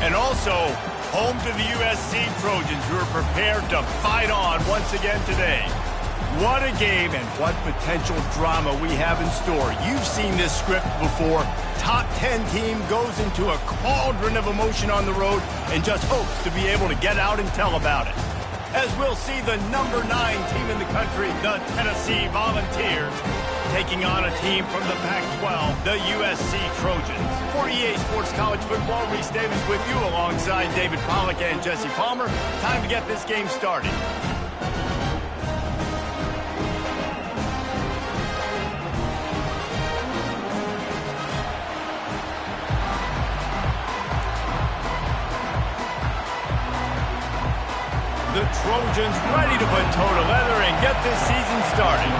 And also, home to the USC Trojans, who are prepared to fight on once again today. What a game and what potential drama we have in store. You've seen this script before. Top 10 team goes into a cauldron of emotion on the road and just hopes to be able to get out and tell about it. As we'll see the number 9 team in the country, the Tennessee Volunteers, taking on a team from the Pac-12, the USC Trojans. For EA Sports College Football, Reese Davis with you alongside David Pollack and Jesse Palmer. Time to get this game started. The Trojans ready to put toe to leather and get this season started.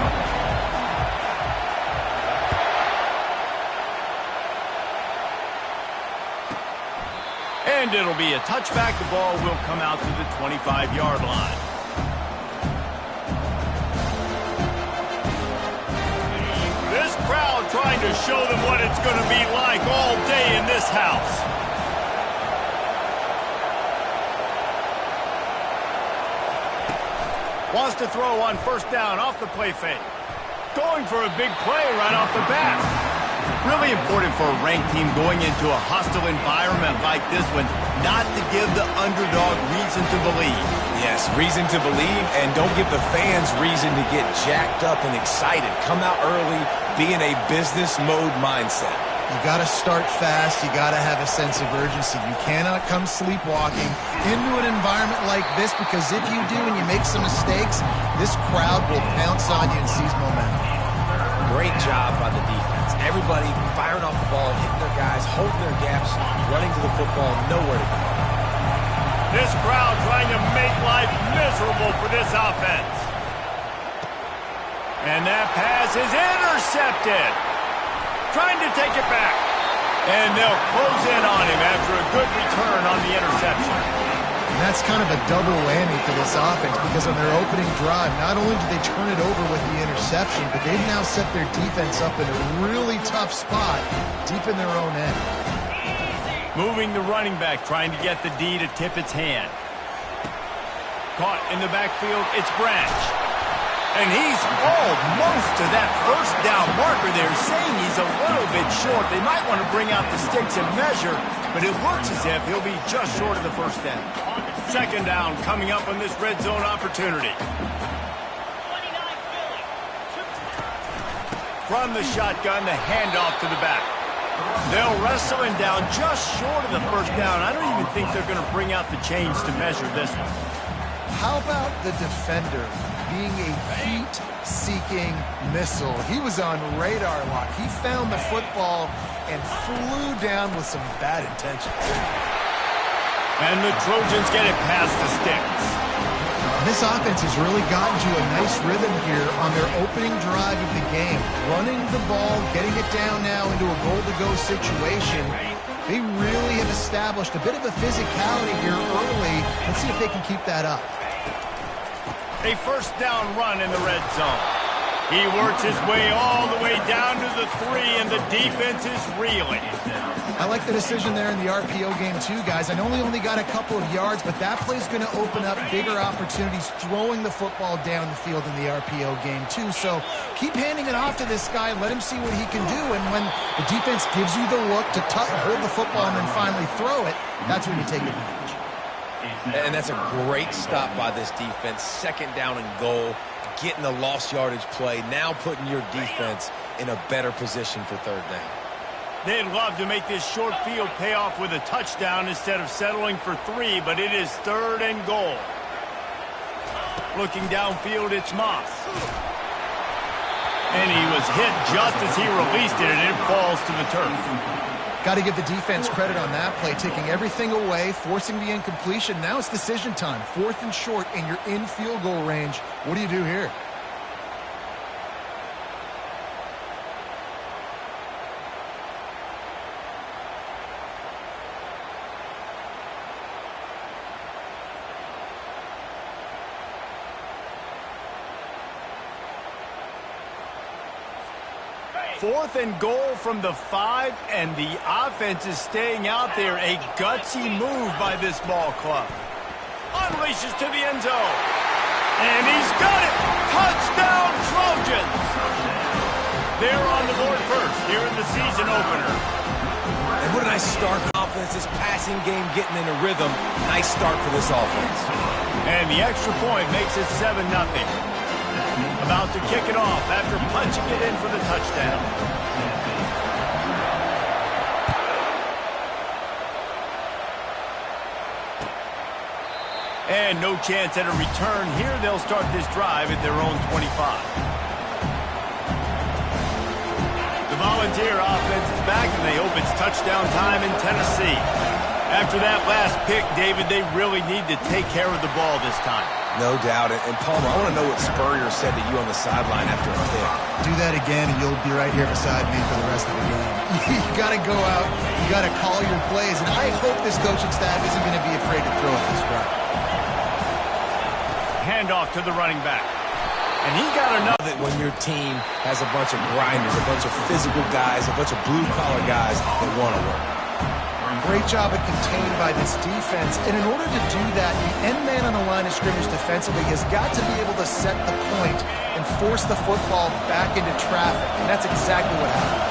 And it'll be a touchback. The ball will come out to the 25-yard line. This crowd trying to show them what it's going to be like all day in this house. Wants to throw on first down off the play fake. Going for a big play right off the bat. Really important for a ranked team going into a hostile environment like this one, not to give the underdog reason to believe. Yes, reason to believe, and don't give the fans reason to get jacked up and excited. Come out early, be in a business mode mindset. You got to start fast. You got to have a sense of urgency. You cannot come sleepwalking into an environment like this, because if you do and you make some mistakes, this crowd will pounce on you and seize momentum. Great job by the defense. Everybody firing off the ball, hitting their guys, holding their gaps, running to the football, nowhere to go. This crowd trying to make life miserable for this offense. And that pass is intercepted. Trying to take it back. And they'll close in on him after a good return on the interception. And that's kind of a double whammy for this offense, because on their opening drive, not only did they turn it over with the interception, but they've now set their defense up in a really tough spot deep in their own end. Moving the running back, trying to get the D to tip its hand. Caught in the backfield, it's Branch. And he's almost to that first down marker there, saying he's a little bit short. They might want to bring out the sticks and measure, but it looks as if he'll be just short of the first down. Second down coming up on this red zone opportunity. From the shotgun, the handoff to the back. They'll wrestle him down just short of the first down. I don't even think they're going to bring out the chains to measure this one. How about the defender being a heat-seeking missile? He was on radar lock. He found the football and flew down with some bad intentions. And the Trojans get it past the sticks. This offense has really gotten to a nice rhythm here on their opening drive of the game. Running the ball, getting it down now into a goal-to-go situation. They really have established a bit of a physicality here early. Let's see if they can keep that up. A first down run in the red zone. He works his way all the way down to the 3, and the defense is reeling. I like the decision there in the RPO game too, guys. I know he only got a couple of yards, but that play's going to open up bigger opportunities throwing the football down the field in the RPO game too. So keep handing it off to this guy. Let him see what he can do. And when the defense gives you the look to hold the football and then finally throw it, that's when you take advantage. And that's a great stop by this defense. Second down and goal, getting a lost yardage play, now putting your defense in a better position for third down. They'd love to make this short field pay off with a touchdown instead of settling for 3, but it is third and goal. Looking downfield, it's Moss. And he was hit just as he released it, and it falls to the turf. Got to give the defense credit on that play, taking everything away, forcing the incompletion. Now it's decision time. 4th and short, and you're in field goal range. What do you do here? 4th and goal from the 5, and the offense is staying out there. A gutsy move by this ball club. Unleashes to the end zone. And he's got it! Touchdown, Trojans! They're on the board first here in the season opener. And what a nice start for offense. This passing game getting in a rhythm. Nice start for this offense. And the extra point makes it 7-0. About to kick it off after punching it in for the touchdown. And no chance at a return here. They'll start this drive at their own 25. The Volunteer offense is back, and they hope it's touchdown time in Tennessee. After that last pick, David, they really need to take care of the ball this time. No doubt. And Palmer, I want to know what Spurrier said to you on the sideline after a pick. Do that again, and you'll be right here beside me for the rest of the game. You got to go out. You got to call your plays, and I hope this coaching staff isn't going to be afraid to throw at this route. Handoff to the running back. And he got another. When your team has a bunch of grinders, a bunch of physical guys, a bunch of blue-collar guys that want to work. Great job of contained by this defense. And in order to do that, the end man on the line of scrimmage defensively has got to be able to set the point and force the football back into traffic. And that's exactly what happened.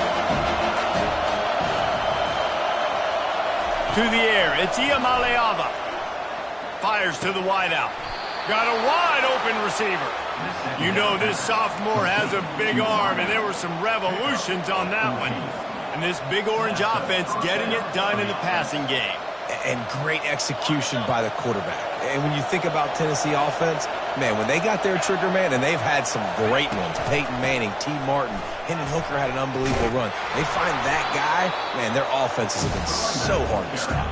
To the air, it's Iamaleava. Fires to the wideout. Got a wide-open receiver. You know this sophomore has a big arm, and there were some revolutions on that one. And this big orange offense getting it done in the passing game. And great execution by the quarterback. And when you think about Tennessee offense, man, when they got their trigger man, and they've had some great ones, Peyton Manning, T. Martin, Hendon Hooker had an unbelievable run. They find that guy, man, their offenses have been so hard to stop.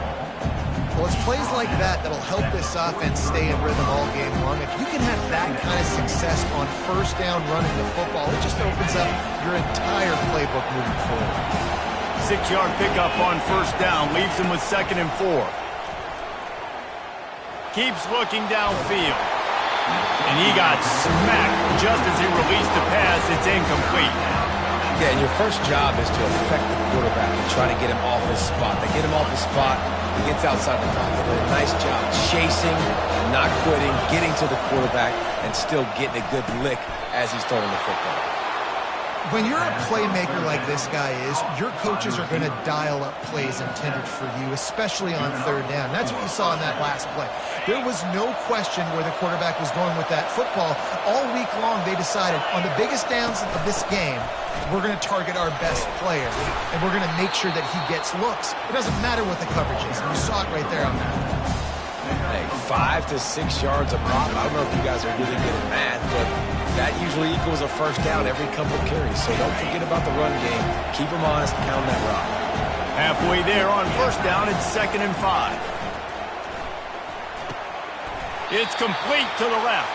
Well, it's plays like that that'll help this offense stay in rhythm all game long. If you can have that kind of success on first down running the football, it just opens up your entire playbook moving forward. 6-yard pickup on first down, leaves him with 2nd and 4. Keeps looking downfield. And he got smacked just as he released the pass. It's incomplete. Yeah, and your first job is to affect the quarterback and try to get him off his spot. They get him off his spot, he gets outside the pocket. They did a nice job chasing, not quitting, getting to the quarterback, and still getting a good lick as he's throwing the football. When you're a playmaker like this guy is, your coaches are going to dial up plays intended for you, especially on third down. That's what you saw in that last play. There was no question where the quarterback was going with that football. All week long, they decided on the biggest downs of this game, we're going to target our best player, and we're going to make sure that he gets looks. It doesn't matter what the coverage is. You saw it right there on that. Hey, 5 to 6 yards a pop. I don't know if you guys are really good at math, but that usually equals a first down every couple carries. So don't forget about the run game. Keep them honest, pound that rock. Halfway there on first down, it's 2nd and 5. It's complete to the left.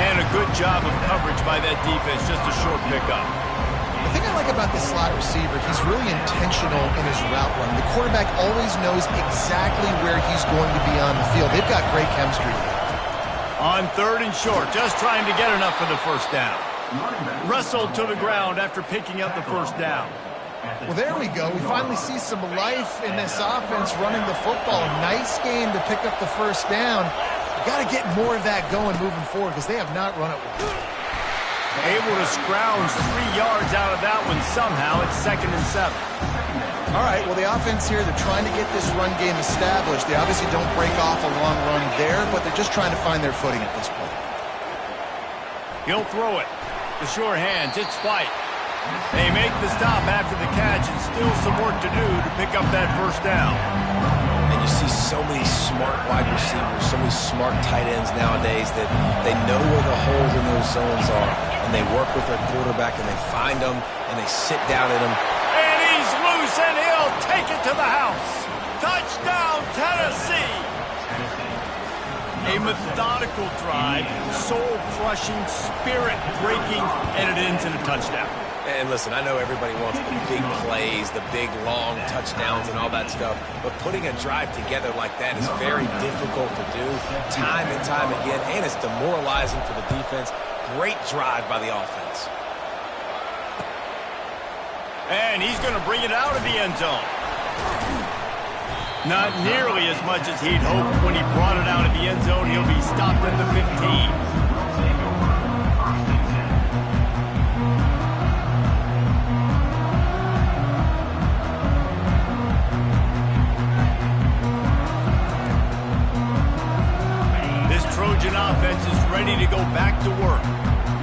And a good job of coverage by that defense, just a short pickup. The thing I like about this slot receiver, he's really intentional in his route run. The quarterback always knows exactly where he's going to be on the field. They've got great chemistry together. On 3rd and short, just trying to get enough for the first down. Wrestled to the ground after picking up the first down. Well, there we go. We finally see some life in this offense running the football. Nice game to pick up the first down. Got to get more of that going moving forward because they have not run it well. Able to scrounge 3 yards out of that one somehow. It's 2nd and 7. All right, well, the offense here, they're trying to get this run game established. They obviously don't break off a long run there, but they're just trying to find their footing at this point. He'll throw it. The sure hands, it's White. They make the stop after the catch, and still some work to do to pick up that first down. And you see so many smart wide receivers, so many smart tight ends nowadays that they know where the holes in those zones are, and they work with their quarterback, and they find them, and they sit down at them. And he's loose, and he'll take it to the house. Touchdown, Tennessee! A methodical drive, soul-crushing, spirit-breaking, and it ends in a touchdown. And listen, I know everybody wants the big plays, the big, long touchdowns and all that stuff, but putting a drive together like that is very difficult to do time and time again, and it's demoralizing for the defense. Great drive by the offense. And he's going to bring it out of the end zone. Not nearly as much as he'd hoped when he brought it out of the end zone. He'll be stopped at the 15. Trojan offense is ready to go back to work.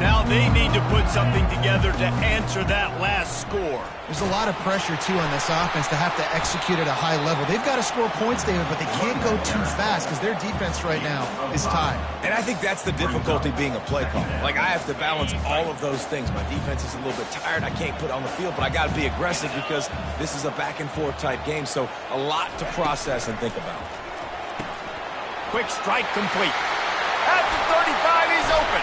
Now they need to put something together to answer that last score. There's a lot of pressure, too, on this offense to have to execute at a high level. They've got to score points, David, but they can't go too fast because their defense right now is tied. And I think that's the difficulty being a play caller. Like, I have to balance all of those things. My defense is a little bit tired. I can't put it on the field, but I got to be aggressive because this is a back-and-forth type game, so a lot to process and think about. Quick strike complete. At the 35, he's open.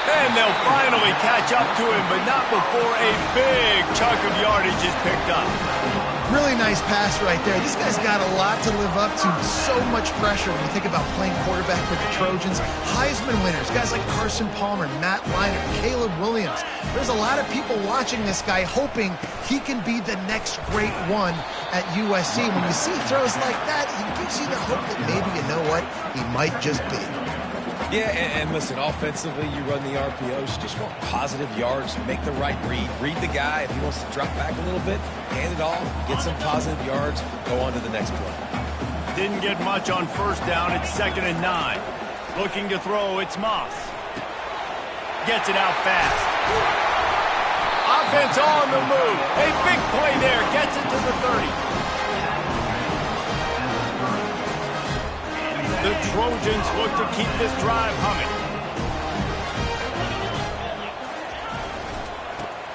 And they'll finally catch up to him, but not before a big chunk of yardage is picked up. Really nice pass right there. This guy's got a lot to live up to. So much pressure when you think about playing quarterback for the Trojans. Heisman winners, guys like Carson Palmer, Matt Leinart, Caleb Williams. There's a lot of people watching this guy hoping he can be the next great one at USC. When you see throws like that, it gives you the hope that maybe, you know what, he might just be. Yeah, and listen, offensively, you run the RPOs. You just want positive yards, make the right read. Read the guy. If he wants to drop back a little bit, hand it off, get some positive yards, go on to the next play. Didn't get much on first down. It's 2nd and 9. Looking to throw, it's Moss. Gets it out fast. Offense on the move. A big play there. Gets it to the 30. The Trojans look to keep this drive humming.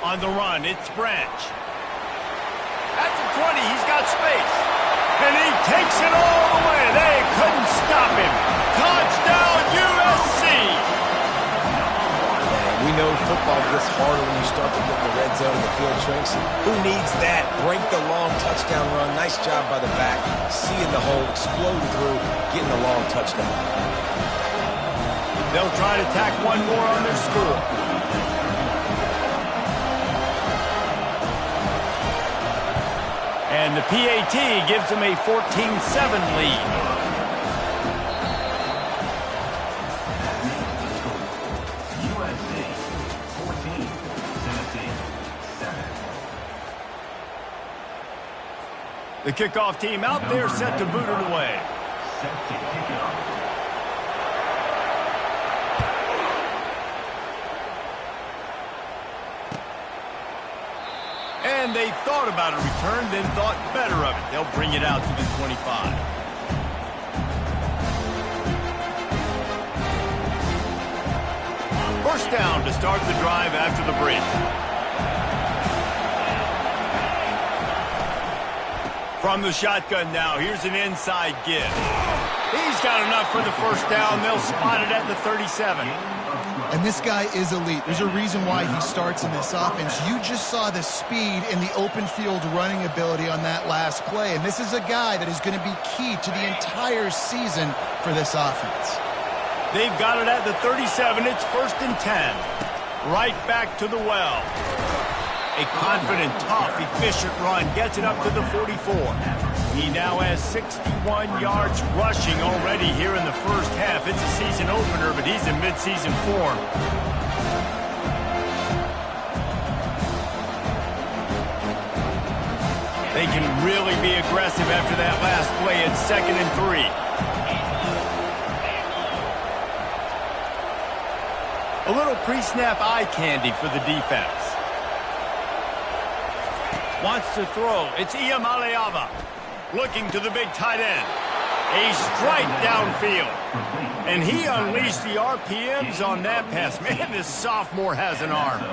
On the run, it's Branch. At the 20, he's got space. And he takes it all the way. They couldn't stop him. Touchdown, USC! We know football gets harder when you start to get in the red zone and the field shrinks. Who needs that? Break the long touchdown run. Nice job by the back. Seeing the hole, exploding through, getting the long touchdown. They'll try to tack one more on their score. And the PAT gives them a 14-7 lead. The kickoff team out there set to boot it away. And they thought about a return, then thought better of it. They'll bring it out to the 25. First down to start the drive after the break. From the shotgun now, here's an inside give. He's got enough for the first down. They'll spot it at the 37. And this guy is elite. There's a reason why he starts in this offense. You just saw the speed and the open field running ability on that last play. And this is a guy that is going to be key to the entire season for this offense. They've got it at the 37. It's 1st and 10. Right back to the well. A confident, tough, efficient run gets it up to the 44. He now has 61 yards rushing already here in the first half. It's a season opener, but he's in midseason form. They can really be aggressive after that last play. It's 2nd and 3. A little pre-snap eye candy for the defense. Wants to throw. It's Iamaleava. Looking to the big tight end. A strike downfield. And he unleashed the RPMs on that pass. Man, this sophomore has an arm.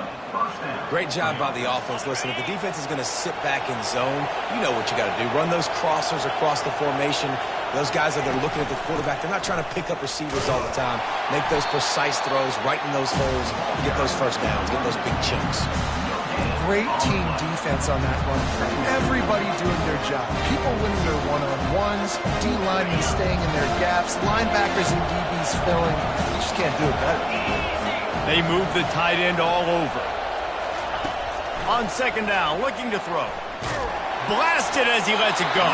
Great job by the offense. Listen, if the defense is going to sit back in zone, you know what you got to do. Run those crossers across the formation. Those guys that are looking at the quarterback, they're not trying to pick up receivers all the time. Make those precise throws, right in those holes, get those first downs, get those big chunks. Great team defense on that one. Everybody doing their job. People winning their one-on-ones, D-linemen staying in their gaps, linebackers and DBs filling. You just can't do it better. They move the tight end all over. On second down, looking to throw. Blasted as he lets it go.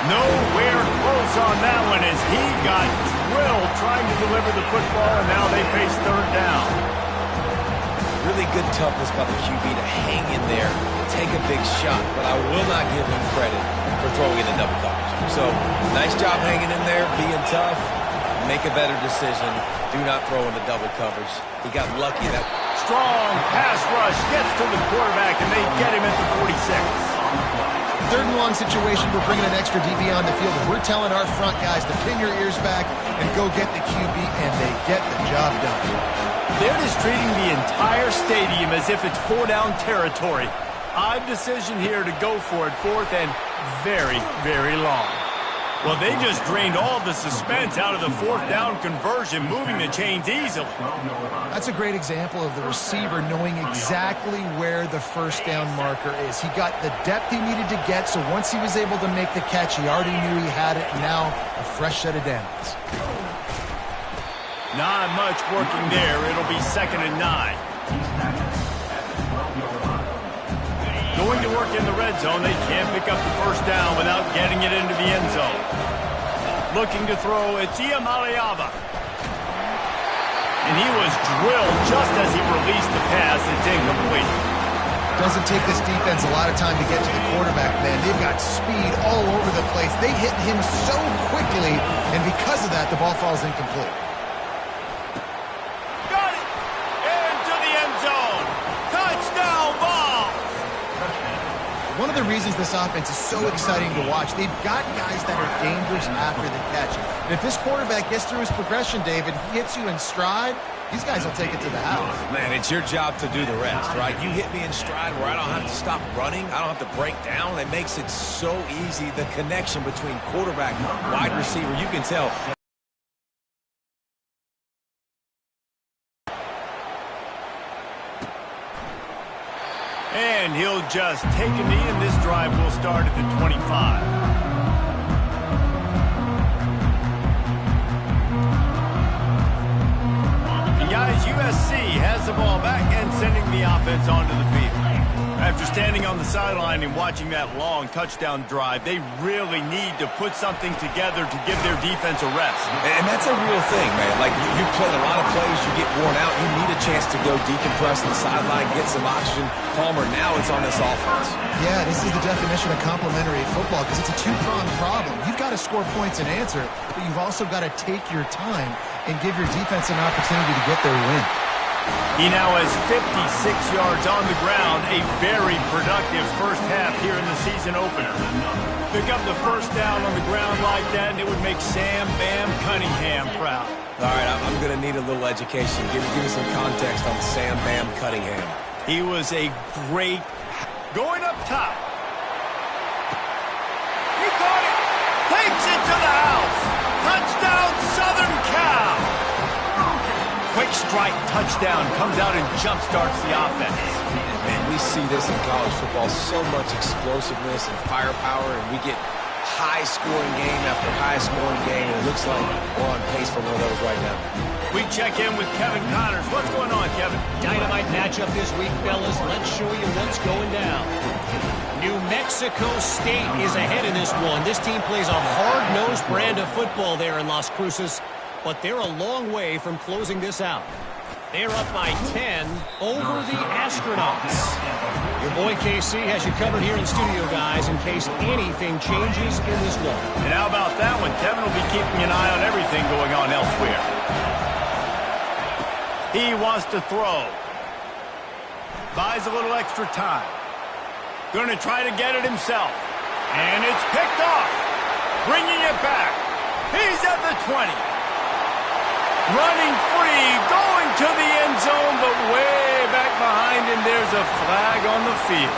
Nowhere close on that one as he got drilled trying to deliver the football, and now they face third down. Really good toughness by the QB to hang in there, take a big shot, but I will not give him credit for throwing in the double coverage. So, nice job hanging in there, being tough. Make a better decision. Do not throw in the double coverage. He got lucky. That strong pass rush gets to the quarterback, and they get him at the 46. Third and long situation, we're bringing an extra DB on the field. We're telling our front guys to pin your ears back and go get the QB, and they get the job done. They're just treating the entire stadium as if it's four-down territory. Odd decision here to go for it, fourth and very, very long. Well, they just drained all the suspense out of the fourth down conversion, moving the chains easily. That's a great example of the receiver knowing exactly where the first down marker is. He got the depth he needed to get, so once he was able to make the catch, he already knew he had it. Now, a fresh set of downs. Not much working there. It'll be 2nd and 9. Going to work in the red zone. They can't pick up the first down without getting it into the end zone. Looking to throw, it's Iamaleava. And he was drilled just as he released the pass. It's incomplete. Doesn't take this defense a lot of time to get to the quarterback, man. They've got speed all over the place. They hit him so quickly, and because of that, the ball falls incomplete. Got it! Into the end zone. Touchdown ball! One of the reasons this offense is so exciting to watch, they've got guys that are dangerous after the catch. And if this quarterback gets through his progression, David, he hits you in stride, these guys will take it to the house. Man, it's your job to do the rest, right? You hit me in stride where I don't have to stop running. I don't have to break down. It makes it so easy. The connection between quarterback and wide receiver, you can tell. And he'll just take a knee, and this drive will start at the 25. And guys, USC has the ball back and sending the offense onto the field. After standing on the sideline and watching that long touchdown drive, they really need to put something together to give their defense a rest. And that's a real thing, man. Like, you've played a lot of plays, you get worn out, you need a chance to go decompress on the sideline, get some oxygen. Palmer, now it's on this offense. Yeah, this is the definition of complementary football because it's a two-pronged problem. You've got to score points and answer, but you've also got to take your time and give your defense an opportunity to get their win. He now has 56 yards on the ground, a very productive first half here in the season opener. Pick up the first down on the ground like that, and it would make Sam Bam Cunningham proud. All right, I'm going to need a little education. Give me some context on Sam Bam Cunningham. He was a great going up top. He caught it. Takes it to the house. Touchdown, Southern Cal. Quick strike touchdown comes out and jump-starts the offense. Man, we see this in college football, so much explosiveness and firepower, and we get high-scoring game after high-scoring game, and it looks like we're on pace for one of those right now. We check in with Kevin Connors. What's going on, Kevin? Dynamite matchup this week, fellas. Let's show you what's going down. New Mexico State is ahead in this one. This team plays a hard-nosed brand of football there in Las Cruces, but they're a long way from closing this out. They're up by 10 over the Astronauts. Your boy KC has you covered here in studio, guys, in case anything changes in this one. And how about that one? Kevin will be keeping an eye on everything going on elsewhere. He wants to throw. Buys a little extra time. Going to try to get it himself. And it's picked off. Bringing it back. He's at the 20. Running free, going to the end zone, but way back behind him, there's a flag on the field.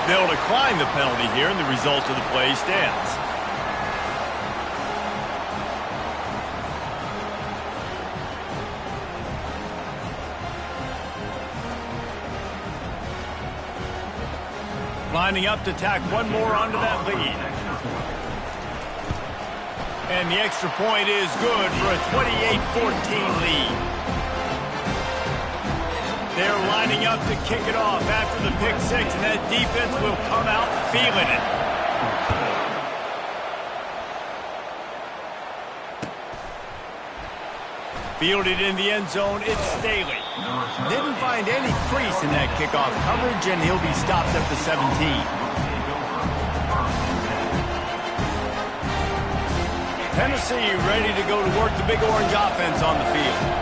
They'll decline the penalty here, and the result of the play stands. Lining up to tack one more onto that lead. And the extra point is good for a 28-14 lead. They're lining up to kick it off after the pick six, and that defense will come out feeling it. Fielded in the end zone, it's Staley. Didn't find any crease in that kickoff coverage, and he'll be stopped at the 17. Tennessee ready to go to work the Big Orange offense on the field.